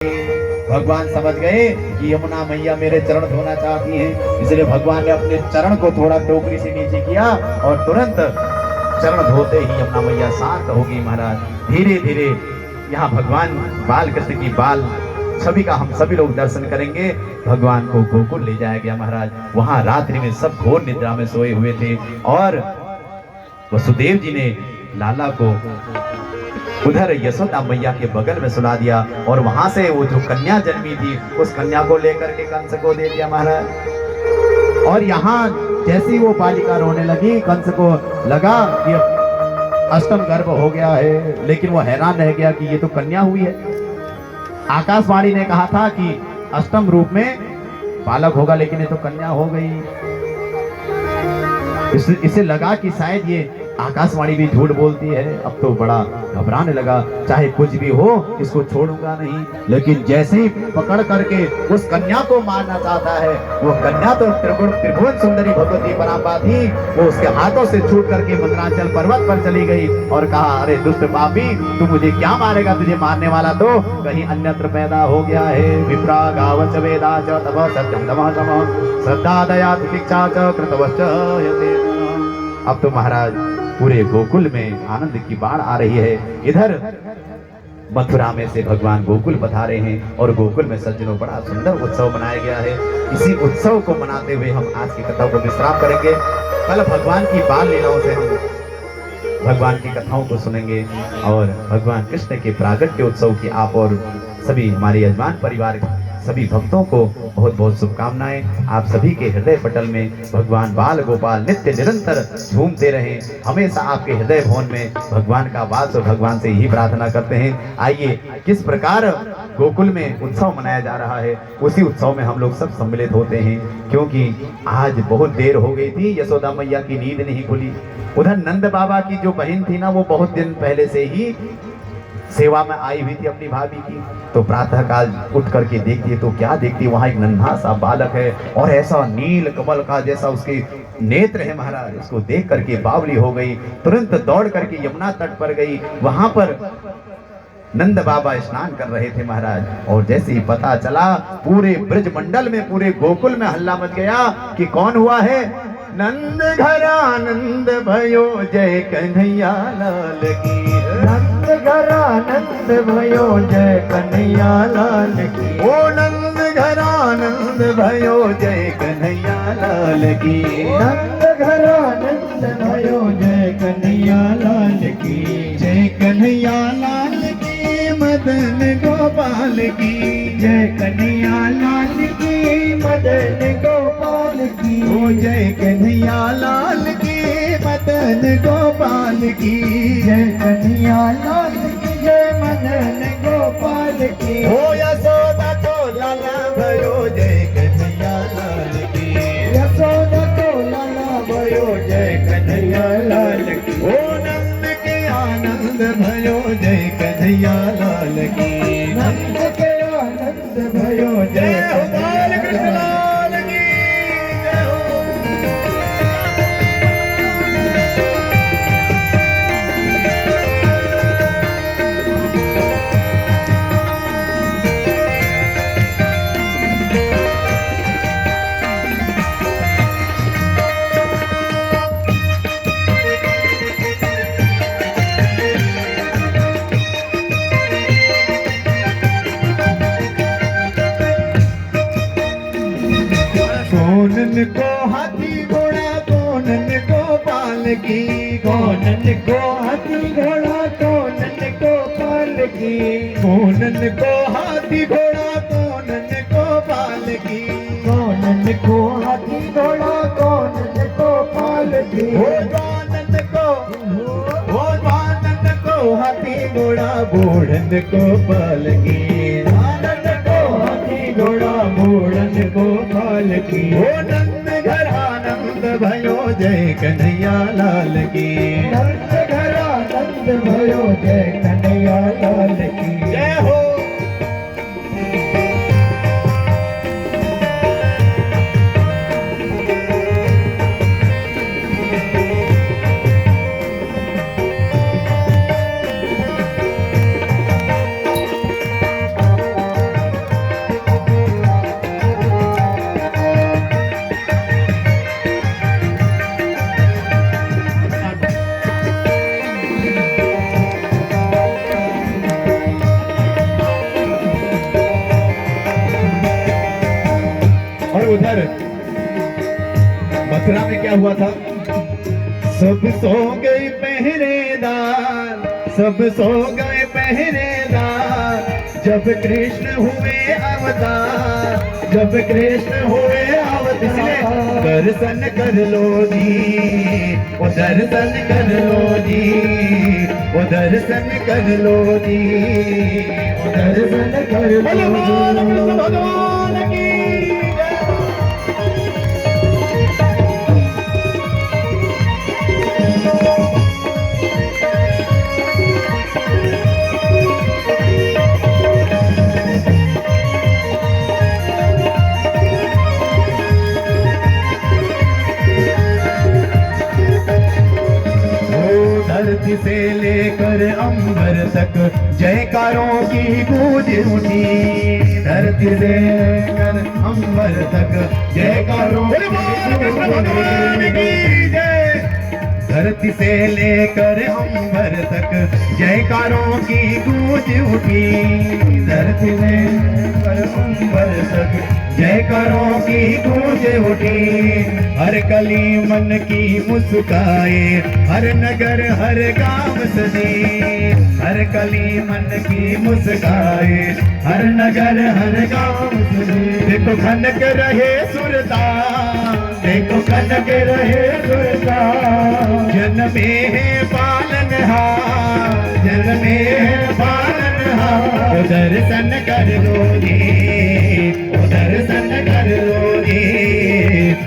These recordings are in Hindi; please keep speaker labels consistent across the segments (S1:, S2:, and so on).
S1: भगवान समझ गए कि यमुना मैया मेरे चरण धोना चाहती हैं, इसलिए भगवान ने अपने चरण को थोड़ा टोकरी से नीचे किया और तुरंत चरण धोते ही यमुना मैया शांत हो गई। महाराज धीरे धीरे यहाँ भगवान बाल कृष्ण की बाल छवि का हम सभी लोग दर्शन करेंगे। भगवान को गोकुल ले जाया गया महाराज। वहां रात्रि में सब घोर निद्रा में सोए हुए थे और वसुदेव जी ने लाला को उधर यशोदा मैया के बगल में सुला दिया और वहां से वो जो कन्या जन्मी थी उस कन्या को लेकर के कंस को दे दिया महाराज। और यहाँ जैसी वो बालिका रोने लगी, कंस को लगा कि अष्टम गर्भ हो गया है, लेकिन वो हैरान रह गया कि ये तो कन्या हुई है। आकाशवाणी ने कहा था कि अष्टम रूप में बालक होगा, लेकिन ये तो कन्या हो गई। इसे लगा कि शायद ये आकाशवाणी भी झूठ बोलती है। अब तो बड़ा घबराने लगा, चाहे कुछ भी हो इसको छोड़ूंगा नहीं। लेकिन जैसे ही पकड़ करके उस कन्या को मारना चाहता है, वो कन्या तो त्रिभुवन सुंदरी भगवती परांबा थी, वो उसके हाथों से छूट करके मंदराचल पर्वत पर चली गई और कहा, अरे दुष्ट पापी, तू मुझे क्या मारेगा? तुझे मारने वाला तो कहीं अन्यत्र पैदा हो गया है। विप्रा गावच वेदा च तव सत्यम तमः समः श्रद्धा दया तितिक्षा च कृतवश्च यते। अब तो महाराज पूरे गोकुल में आनंद की बाढ़ आ रही है। इधर मथुरा में से भगवान गोकुल पधारे हैं और गोकुल में सज्जनों बड़ा सुंदर उत्सव मनाया गया है। इसी उत्सव को मनाते हुए हम आज की कथा को विश्राम करेंगे। कल भगवान की बाल लीलाओं से हम भगवान की कथाओं को सुनेंगे और भगवान कृष्ण के प्रागट्य उत्सव की आप और सभी हमारे यजमान परिवार सभी भक्तों को बहुत बहुत शुभकामनाएं। आप सभी के हृदय पटल में भगवान बाल गोपाल नित्य निरंतर झूमते रहें। हमेशा आपके हृदय भवन में भगवान का वास और भगवान से ही प्रार्थना करते हैं। आइए किस प्रकार गोकुल में उत्सव मनाया जा रहा है, उसी उत्सव में हम लोग सब सम्मिलित होते हैं। क्योंकि आज बहुत देर हो गई थी, यशोदा मैया की नींद नहीं खुली। उधर नंद बाबा की जो बहन थी ना, वो बहुत दिन पहले से ही सेवा में आई हुई थी अपनी भाभी की। तो प्रातः काल उठ करके देखती है तो क्या देखती है, वहां एक नन्हा सा बालक है और ऐसा नील कमल का जैसा उसके नेत्र है महाराज। उसको देख करके बावली हो गई, तुरंत दौड़ करके यमुना तट पर गई। वहां पर नंद बाबा स्नान कर रहे थे महाराज, और जैसे ही पता चला पूरे ब्रज मंडल में, पूरे गोकुल में हल्ला मच गया कि कौन हुआ है। नंद घर आनंद भयो जय कन्हैया लाल की। नंद घर आनंद भयो जय कन्हैया लाल की। ओ नंद घर आनंद भयो जय कन्हैया लाल की। नंद घर आनंद भयो जय कन्हैया लाल की। जय कन्हैया लाल की मदन गोपाल की। जय कन्हैया लाल की मदन गोपाल की। ओ जय कन्हैया लाल की मदन गोपाल की। जय कन्हैया लाल की जय मदन गोपाल की। ओ यशोदा को लाला भयो जय कन्हैया लाल की। यशोदा को लाला भयो जय कन्हैया लाल की। ओ नंद के आनंद भयो जय कन्हैया लाल की। नंद के आनंद भयो जय बाल कृष्ण लाल की जय हो। कौनन को हाथी घोड़ा कौनन को पाल की। कौनन को हाथी घोड़ा कौनन को पाल की। कौनन को हाथी घोड़ा कौनन को पाल की। कौनन को हाथी घोड़ा कौनन को पाल की। हो जानन को हाथी घोड़ा बूढ़न को पाल की। जानन को हाथी घोड़ा बूढ़न को पाल की। ओ नंद घर आनंद भयो जय कन्हैया लाल की। नंद घर आनंद भयो जय कन्हैया लाल की जय हो। उधर मथुरा में क्या हुआ था? सब सो गए पहरेदार, सब सो गए पहरेदार, जब कृष्ण हुए अवतार, जब कृष्ण हुए अवतार। दर्शन कर लो जी, ओ दर्शन कर लो जी, ओ दर्शन कर लो जी, ओ दर्शन कर लो जी। भगवान की धरती से लेकर अंबर तक जयकारों की गूंज उठी, धरती से लेकर अंबर तक जयकारों की जय। धरती से लेकर अंबर तक जयकारों की गूंज उठी, धरती से लेकर अंबर तक जयकारों की गूंज उठी। हर कली मन की मुस्काए, हर नगर हर गांव सजे, हर कली मन की मुस्काए, हर नगर हर गांव सजे। देखो खनक रहे सुरतान, देखो खनक रहे सुरतान, जन्मे है पालनहार, जन्मे है पालनहार। ओ दर्शन कर लो जी, ओ दर्शन कर लो जी,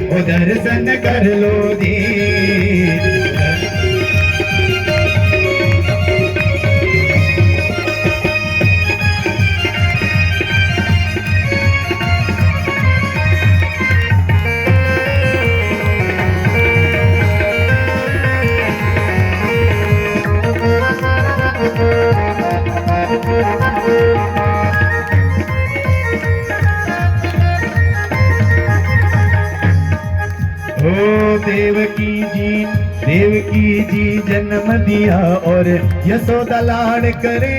S1: ओ दर्शन कर लो जी। देवकी जी जन्म दिया और यशोदा लाड करे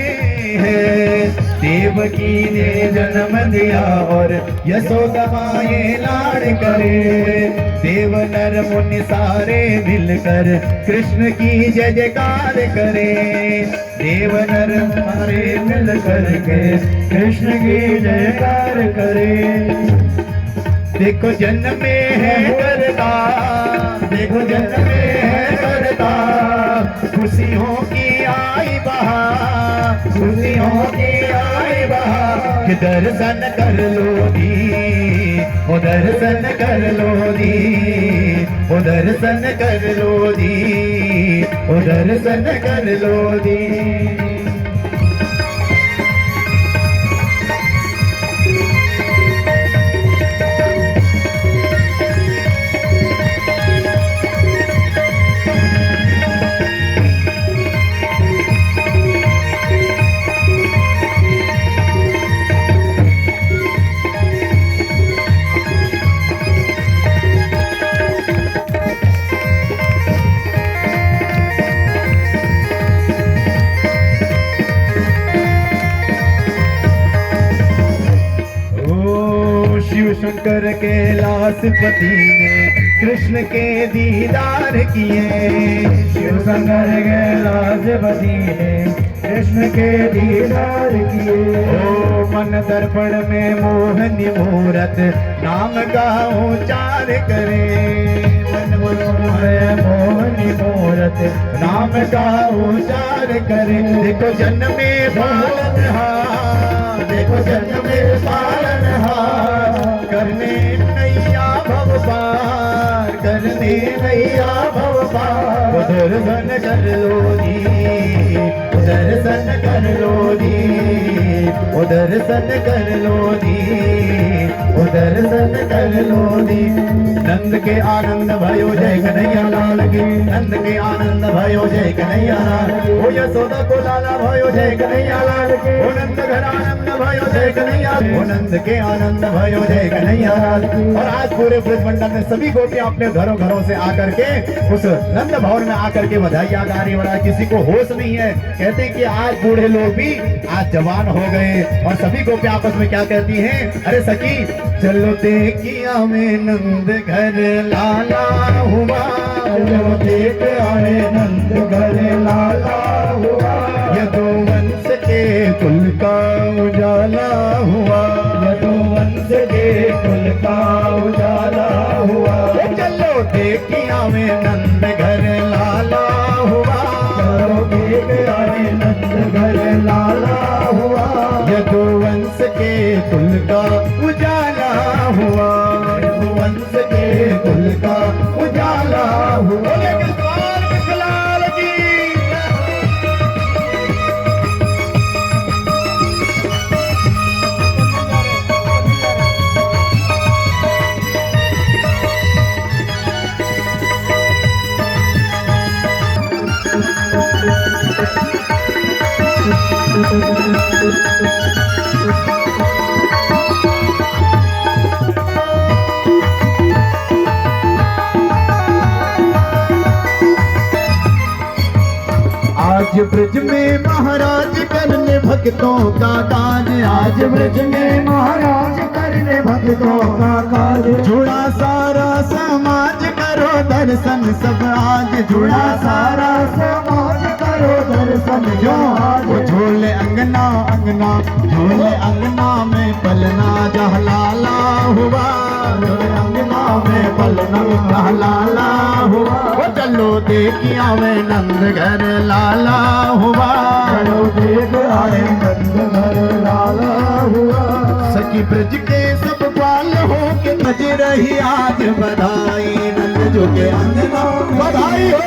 S1: है। देवकी ने जन्म दिया और यशोदा माए लाड करे। देव नर मुनि सारे मिलकर कृष्ण की जय जयकार करे। देव नर सारे मिलकर के कृष्ण की जयकार करे। देखो जन्मे है करता, देखो जन्मे है करता, खुशियों की आई बहार, खुशियों की आई बहार। कि दर्शन कर लो जी, ओ दर्शन कर लो जी, ओ दर्शन कर लो जी, ओ दर्शन कर लो जी। शंकर कैलाशपति ने कृष्ण के दीदार किए। शिव शंकर कैलाशपति ने कृष्ण के दीदार किए। ओ मन दर्पण में मोहनी मूरत नाम का उच्चार करे। मन में मोहनी मूरत नाम का उच्चार करे। देखो जन्मे पालनहार, देखो जन्मे पालनहार, करने नैया भव पार, करने नैया भव पार। दर्शन कर लो जी, दर्शन कर लो जी, ओ दर्शन कर लो जी, ओ दर्शन कर लो जी। नंद के आनंद भयो जय कन्हैया लाल की, नंद के आनंद भयो जय कन्हैया लाल। ओ यशोदा को लाला भयो जय कन्हैया लाल के। ओ नंद घर आनंद भयो जय कन्हैया, ओ नंद के आनंद भयो जय कन्हैया लाल। और आज पूरे ब्रज मंडल में सभी गोपियां अपने घरों घरों से आकर के उस नंद भवन में आकर के बधाइयां गा रही। बड़ा किसी को होश नहीं है, कहते जैसे कि आज बूढ़े लोग भी आज जवान हो गए और सभी को आपस में क्या कहती हैं, अरे सखी चलो देखिया में नंद घर लाला हुआ, चलो देख आए नंद घर लाला हुआ, यदुवंश के कुल का उजाला हुआ, यदुवंश के कुल का उजाला हुआ, चलो देखिया में नंद घर लाला हुआ, चलो देख आए नंद घर लाला हुआ, यदुवंश के कुल का उजाला हुआ, यदुवंश के कुल का उजाला हुआ। आज ब्रज में महाराज करने भक्तों का काज, आज ब्रज में महाराज करने भक्तों का काज, जुड़ा सारा समाज करो दर्शन सब आज, जुड़ा सारा समाज करो दर्शन जो आज, झोले अंगना अंगना झोले अंगना में पलना जहलाला हुआ, झोले अंगना में पलना जहलाला हुआ, चलो देखिया में नंद घर लाला हुआ, चलो देख आए नंद घर लाला हुआ, सखी ब्रज के सब बाल हो के बज रही आज बधाई, नंद जो के अंगना बधाई हो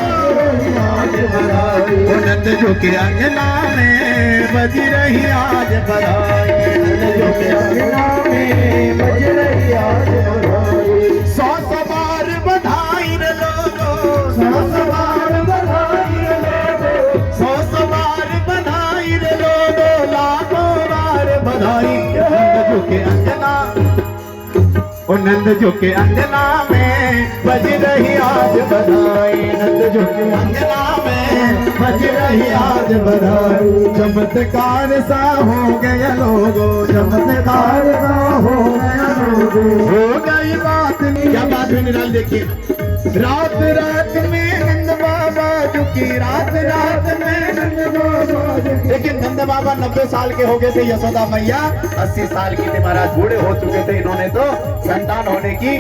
S1: आज बधाई, नंद जो के अंगना में बज रही आज बधाई, नंद जो के अंगना में बज रही आज बधाई, 100 सवार बधाई रे लोगो, 100 सवार बधाई रे लोगो, 100 सवार बधाई रे लोगो, लाखों बार बधाई, नंद जो के अंगना ओ नंद जो के अंगना में बज रही आज बधाई, नंद जो के अंगना में बज रही आज बधाई, चमत्कार सा हो गया लोगो, चमत्कार सा हो गया लोगो, हो गई बात क्या बात हुई निराल देखिए, रात रात में नंद बाबा झुकी, रात रात में नंद बाबा झुकी, लेकिन नंद बाबा 90 साल के हो गए थे, यशोदा मैया 80 साल की थी, महाराज बूढ़े हो चुके थे, इन्होंने तो संतान होने की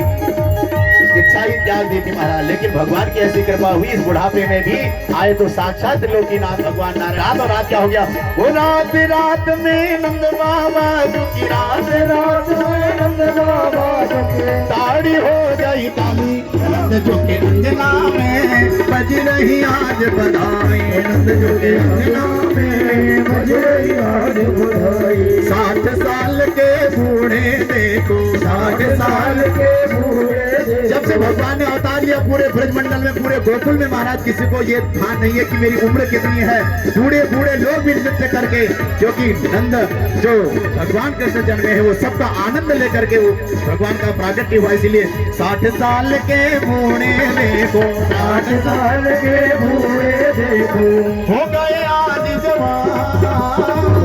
S1: इच्छा ही त्याग दी थी महाराज, लेकिन भगवान की ऐसी कृपा हुई इस बुढ़ापे में भी आए तो साक्षात लोकीनाथ भगवान नारायण। रात और रात क्या हो गया, वो रात रात में नंद बाबा झुकी, रात रात में नंद बाबा झुकी, ताड़ी हो गई काली, नंद जो के अंजना में बज रही आज बधाई, नंद जो के अंजना में बज रही आज बधाई, 60 साल के बूढ़े देखो, 60 साल के बूढ़े, जब से भगवान ने अवतार लिया पूरे ब्रजमंडल में, पूरे गोकुल में महाराज किसी को ये ध्यान नहीं है कि मेरी उम्र कितनी है, बूढ़े बूढ़े लोग भी नृत्य करके, क्योंकि नंद जो भगवान कृष्ण जन्मे है वो सबका आनंद लेकर के वो भगवान का प्राकट्य हुआ, इसीलिए 60 साल के बूढ़े देखो, 60 साल के बूढ़े देखो, हो गए आज जवान,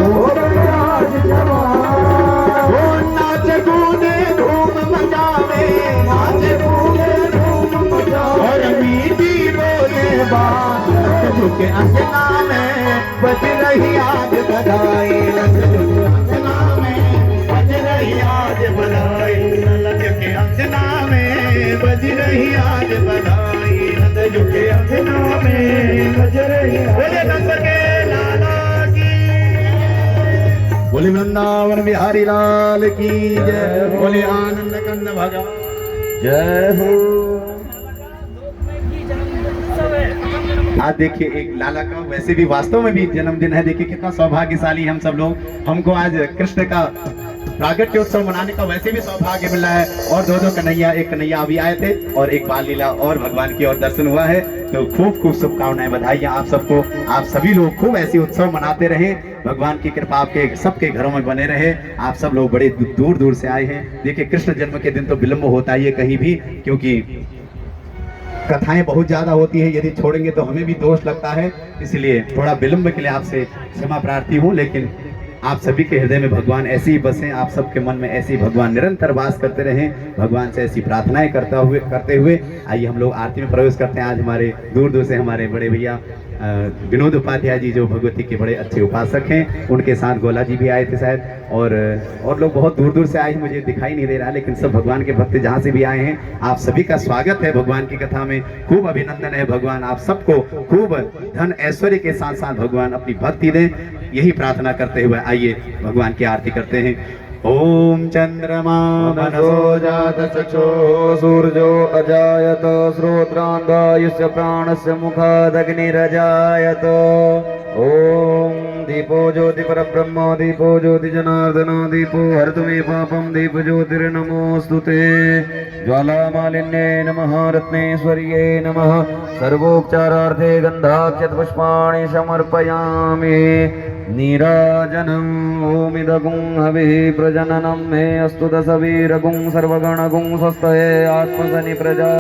S1: हो गए आज जवान, वो नाच कूदे धूम मचावे, नाच कूदे धूम मचावे, और मीठी बोले बात, नंद जो के अंगना में बज रही आज बधाई, नंद जो के अंगना में बज रही आज बधाई, नंद जो के अंगना में बज रही आज बधाई, नंद जो के अंगना में बज रही, बोले नंद के लाला की, बोले वृंदावन बिहारी लाल की जय, बोले आनंद कंद भगवान जय हो। आज देखिए एक लाला का वैसे भी वास्तव में भी जन्मदिन है, देखिए कितना सौभाग्यशाली हम सब लोग, हमको आज कृष्ण का प्रागट्योत्सव मनाने का वैसे भी सौभाग्य मिला है, और दो कन्हैया, एक कन्हैया अभी आए थे और एक बाल लीला और भगवान की ओर दर्शन हुआ है, तो खूब खूब शुभकामनाएं बधाइयां आप सबको, आप सभी लोग खूब ऐसे उत्सव मनाते रहे, भगवान की कृपा आपके सबके घरों में बने रहे, आप सब लोग बड़े दूर दूर से आए हैं, देखिए कृष्ण जन्म के दिन तो विलम्ब होता ही है कहीं भी, क्योंकि कथाएं बहुत ज्यादा होती है, यदि छोड़ेंगे तो हमें भी दोष लगता है, इसलिए थोड़ा विलंब के लिए आपसे क्षमा प्रार्थी हूँ। लेकिन आप सभी के हृदय में भगवान ऐसे ही बसें, आप सबके मन में ऐसे ही भगवान निरंतर वास करते रहें, भगवान से ऐसी प्रार्थनाएं करते हुए आइए हम लोग आरती में प्रवेश करते हैं। आज हमारे दूर दूर से हमारे बड़े भैया विनोद उपाध्याय जी जो भगवती के बड़े अच्छे उपासक हैं, उनके साथ गोला जी भी आए थे शायद, और लोग बहुत दूर दूर से आए हैं, मुझे दिखाई नहीं दे रहा, लेकिन सब भगवान के भक्त जहाँ से भी आए हैं, आप सभी का स्वागत है भगवान की कथा में। खूब अभिनंदन है, भगवान आप सबको खूब धन ऐश्वर्य के साथ साथ भगवान अपनी भक्ति दें, यही प्रार्थना करते हुए आइए भगवान की आरती करते हैं। ओम चंद्रमा मनसो जात चक्षो सूर्यो अजायत श्रोत्रांगायुष्य प्राणस्य मुखादग्निरजायत। ओम दीपो ज्योति परब्रह्म दीपो ज्योति जनार्दन दीपो हरतु मे पापम दीप ज्योतिर्नमोस्तुते। ज्वालामालिन्ये नमः रत्नेश्वर्ये नमः। सर्वोपचारार्थे गन्धाक्षत पुष्पाणि समर्पयामि। नीराजनम् ओमिदगुं हविः प्रजननं मे अस्तु दशवीरगुं सर्वगणगुं स्वस्तये आत्मसनि प्रजा।